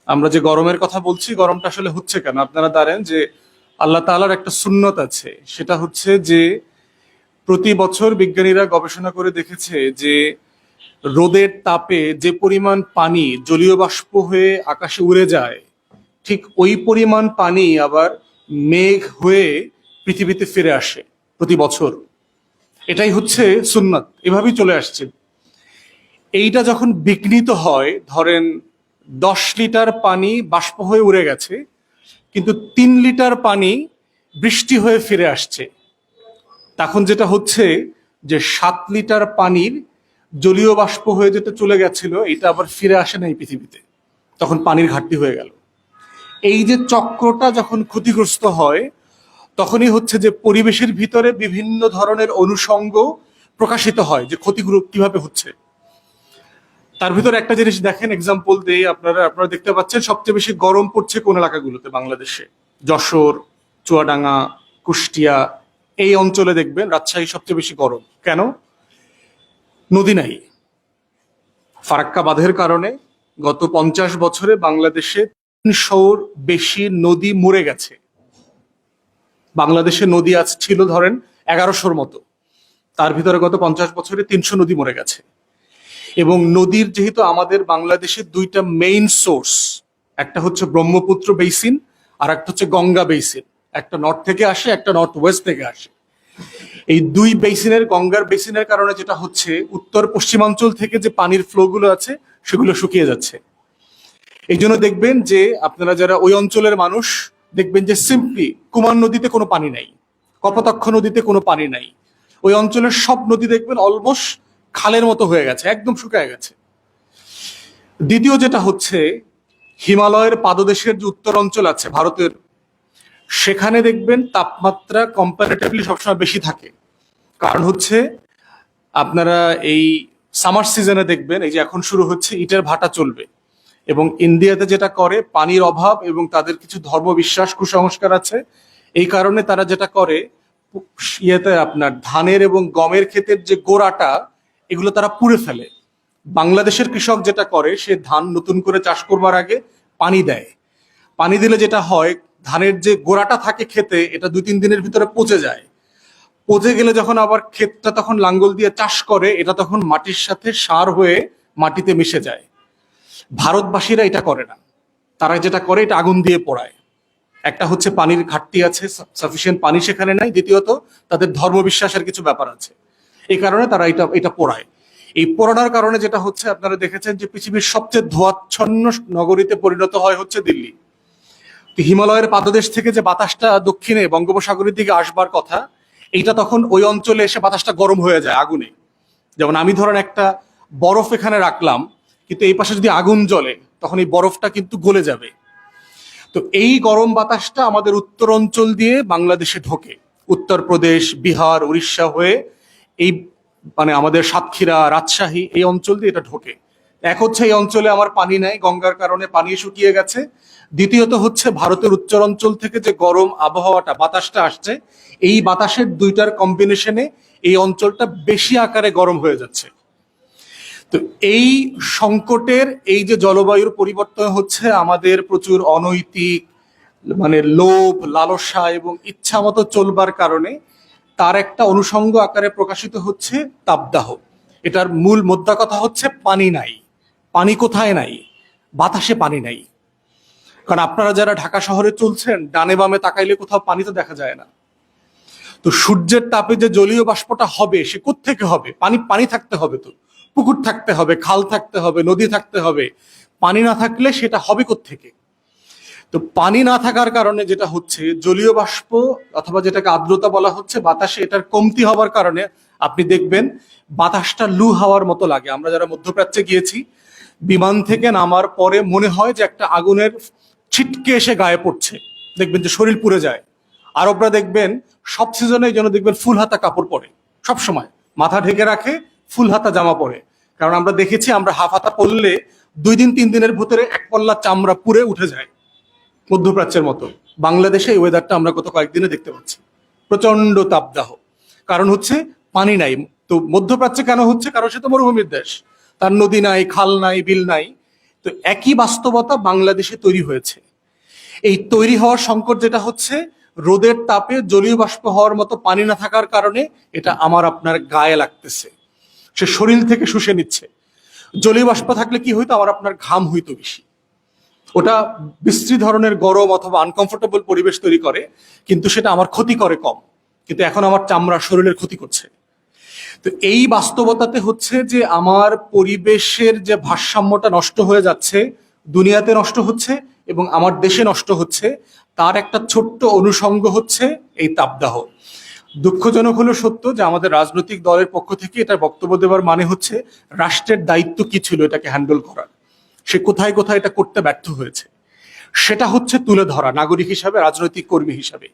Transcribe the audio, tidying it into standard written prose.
আমরা যে গরমের কথা বলছি, গরমটা আসলে হচ্ছে কেন? আপনারা জানেন যে আল্লাহ তাআলার একটা সুন্নত আছে, সেটা হচ্ছে যে প্রতি বছর বিজ্ঞানীরা গবেষণা করে দেখেছে যে রোদের তাপে যে পরিমাণ পানি জলীয় বাষ্প হয়ে আকাশে উড়ে যায়, ঠিক ওই পরিমাণ পানি আবার মেঘ হয়ে পৃথিবীতে ফিরে আসে প্রতি বছর। এটাই হচ্ছে সুন্নাত, এভাবেই চলে আসছে। এইটা যখন বিঘ্নিত হয়, ধরেন 10 লিটার পানি বাষ্প হয়ে উড়ে গেছে, কিন্তু 3 লিটার পানি বৃষ্টি হয়ে ফিরে আসছে, তখন যেটা হচ্ছে যে 7 লিটার পানির জলীয় বাষ্প হয়ে যেটা চলে গেছিল, এটা আবার ফিরে আসে না এই পৃথিবীতে, তখন পানির ঘাটতি হয়ে গেল। এই যে চক্রটা যখন ক্ষতিগ্রস্ত হয়, তখনই হচ্ছে যে পরিবেশের ভিতরে বিভিন্ন ধরনের অনুষঙ্গ প্রকাশিত হয় যে ক্ষতিগুলো কিভাবে হচ্ছে। তার ভিতরে একটা জিনিস দেখেন, এক্সাম্পল দেই, আপনারা আপনারা দেখতে পাচ্ছেন সবচেয়ে বেশি গরম পড়ছে কোন এলাকাগুলোতে বাংলাদেশে? যশোর, চুয়াডাঙ্গা, কুষ্টিয়া, এই অঞ্চলে দেখবেন রাজশাহী সবচেয়ে বেশি গরম। কেন? নদী নাই। ফারাক্কা বাঁধের কারণে গত 50 বছরে বাংলাদেশে 300-র বেশি নদী মরে গেছে। বাংলাদেশে নদী আজ ছিল ধরেন 1100-র মতো, তার ভিতরে গত 50 বছরে 300 নদী মরে গেছে। এবং নদীর যেহেতু আমাদের বাংলাদেশের দুইটা মেইন সোর্স, একটা হচ্ছে ব্রহ্মপুত্র বেসিন আর একটা হচ্ছে গঙ্গা বেসিন, একটা নর্থ থেকে আসে, একটা নর্থ ওয়েস্ট থেকে আসে। এই দুই বেসিনের, গঙ্গার বেসিনের কারণে যেটা হচ্ছে, উত্তর পশ্চিমাঞ্চল থেকে যে পানির ফ্লো গুলো আছে সেগুলো শুকিয়ে যাচ্ছে। এই জন্য দেখবেন যে আপনারা যারা ওই অঞ্চলের মানুষ, দেখবেন যে সিম্পলি কুমার নদীতে কোনো পানি নাই, কপোতাক্ষ নদীতে কোনো পানি নাই। ওই অঞ্চলের সব নদী দেখবেন অলমোস্ট খালের মতো হয়ে গেছে, একদম শুকায় গেছে। দ্বিতীয় যেটা হচ্ছে, হিমালয়ের পাদদেশের যে উত্তর অঞ্চল আছে ভারতের, সেখানে দেখবেন তাপমাত্রা কম্পারেটিভলি সবসময় বেশি থাকে। কারণ হচ্ছে আপনারা এই সামার সিজনে দেখবেন, এই যে এখন শুরু হচ্ছে, ইটের ভাটা চলবে। এবং ইন্ডিয়াতে যেটা করে, পানির অভাব এবং তাদের কিছু ধর্মবিশ্বাস, কুসংস্কার আছে, এই কারণে তারা যেটা করে, ইয়েতে আপনার ধানের এবং গমের ক্ষেতের যে গোড়াটা, এগুলো তারা পুড়ে ফেলে। বাংলাদেশের কৃষক যেটা করে, সে ধান নতুন করে চাষ করবার আগে পানি দেয়। পানি দিলে যেটা হয়, ধানের যে গোড়াটা থাকে খেতে, এটা 2-3 দিনের ভিতরে পচে যায়। পচে গেলে যখন আবার ক্ষেতটা তখন লাঙ্গল দিয়ে চাষ করে, এটা তখন মাটির সাথে সার হয়ে মাটিতে মিশে যায়। ভারতবাসীরা এটা করে না, তারা যেটা করে, এটা আগুন দিয়ে পোড়ায়। একটা হচ্ছে পানির ঘাটতি আছে, সাফিসিয়েন্ট পানি সেখানে নাই। দ্বিতীয়ত তাদের ধর্মবিশ্বাসের কিছু ব্যাপার আছে, এই কারণে তারা এটা এটা পোড়ায়। এই পোড়ানোর কারণে যেটা হচ্ছে, আপনারা দেখেছেন যে পৃথিবীর সবচেয়ে ধোঁয়াচ্ছন্ন নগরীতে পরিণত হয় হচ্ছে দিল্লি। তো হিমালয়ের পাদদেশ থেকে যে বাতাসটা দক্ষিণে বঙ্গোপসাগরের দিকে আসবার কথা, এইটা তখন ওই অঞ্চলে এসে বাতাসটা গরম হয়ে যায় আগুনে। যেমন আমি ধরেন একটা বরফ এখানে রাখলাম, কিন্তু এই পাশে যদি আগুন জ্বলে, তখন এই বরফটা কিন্তু গলে যাবে। তো এই গরম বাতাসটা আমাদের উত্তর অঞ্চল দিয়ে বাংলাদেশে ঢোকে, উত্তরপ্রদেশ, বিহার, উড়িষ্যা হয়ে এই মানে আমাদের সাতক্ষীরা, রাজশাহী, এই অঞ্চল দিয়ে এটা ঢোকে। এক হচ্ছে এই অঞ্চলে আমার পানি নাই, গঙ্গার কারণে পানি শুকিয়ে গেছে। দ্বিতীয়ত হচ্ছে ভারতের উত্তর অঞ্চল থেকে যে গরম আবহাওয়াটা, বাতাসটা আসছে, এই বাতাসের দুইটার কম্বিনেশনে এই অঞ্চলটা বেশি আকারে গরম হয়ে যাচ্ছে। তো এই সংকটের, এই যে জলবায়ুর পরিবর্তন হচ্ছে, আমাদের প্রচুর অনৈতিক মানে লোভ, লালসা এবং ইচ্ছা মতো চলবার কারণে তার একটা অনুষঙ্গ আকারে প্রকাশিত হচ্ছে তাপদাহ। এটার মূল মোদ্দা কথা হচ্ছে পানি নাই। পানি কোথায় নাই? বাতাসে পানি নাই। কারণ আপনারা যারা ঢাকা শহরে চলছেন, ডানে বামে তাকাইলে কোথাও পানি তো দেখা যায় না। তো সূর্যের তাপে যে জলীয় বাষ্পটা হবে, সে কোত্থেকে হবে? পানি পানি থাকতে হবে, তো পুকুর থাকতে হবে, খাল থাকতে হবে, নদী থাকতে হবে। পানি না থাকলে সেটা হবে কোত্থেকে? তো পানি না থাকার কারণে যেটা হচ্ছে, জলীয় বাষ্প অথবা যেটাকে আর্দ্রতা বলা হচ্ছে বাতাসে, এটার কমতি হওয়ার কারণে আপনি দেখবেন বাতাসটা লু হাওয়ার মতো লাগে। আমরা যারা মধ্যপ্রাচ্যে গিয়েছি, বিমান থেকে নামার পরে মনে হয় যে একটা আগুনের ছিটকে এসে গায়ে পড়ছে, দেখবেন যে শরীর পুড়ে যায়। আরবরা দেখবেন সব সিজনে যেন দেখবেন ফুল হাতা কাপড় পরে, সব সময় মাথা ঢেকে রাখে, ফুল হাতা জামা পরে। কারণ আমরা দেখেছি, আমরা হাফ হাতা পরলে 2 দিন 3 দিনের ভিতরে এক পল্লা চামড়া পুড়ে উঠে যায়, মধ্যপ্রাচ্যের মতো। বাংলাদেশে এই ওয়েদারটা আমরা গত কয়েকদিনে দেখতে পাচ্ছি, প্রচন্ড তাপদাহ। কারণ হচ্ছে পানি নাই। তো মধ্যপ্রাচ্যে কেন হচ্ছে? কারণ সে তো মরুভূমির দেশ, তার নদী নাই, খাল নাই, বিল নাই। তো একই বাস্তবতা বাংলাদেশে তৈরি হয়েছে। এই তৈরি হওয়ার সংকট যেটা হচ্ছে, রোদের তাপে জলীয় বাষ্প হওয়ার মতো পানি না থাকার কারণে এটা আমার আপনার গায়ে লাগতেছে, সে শরীর থেকে শুষে নিচ্ছে। জলীয় বাষ্প থাকলে কি হইতো, আমার আপনার ঘাম হইতো বেশি, ওটা বিশ্রী ধরনের গরম অথবা আনকমফোর্টেবল পরিবেশ তৈরি করে, কিন্তু সেটা আমার ক্ষতি করে কম, কিন্তু এখন আমার চামড়া শরীরের ক্ষতি করছে। তো এই বাস্তবতাতে হচ্ছে যে আমার পরিবেশের যে ভারসাম্যটা নষ্ট হয়ে যাচ্ছে, দুনিয়াতে নষ্ট হচ্ছে এবং আমার দেশে নষ্ট হচ্ছে, তার একটা ছোট্ট অনুষঙ্গ হচ্ছে এই তাপদাহ। দুঃখজনক হলো সত্য যে আমাদের রাজনৈতিক দলের পক্ষ থেকে এটা বক্তব্য দেওয়ার মানে হচ্ছে রাষ্ট্রের দায়িত্ব কি ছিল এটাকে হ্যান্ডেল করার, সে কোথায় কোথায় এটা করতে ব্যর্থ হয়েছে, সেটা হচ্ছে তুলে ধরা নাগরিক হিসাবে, রাজনৈতিক কর্মী হিসাবে।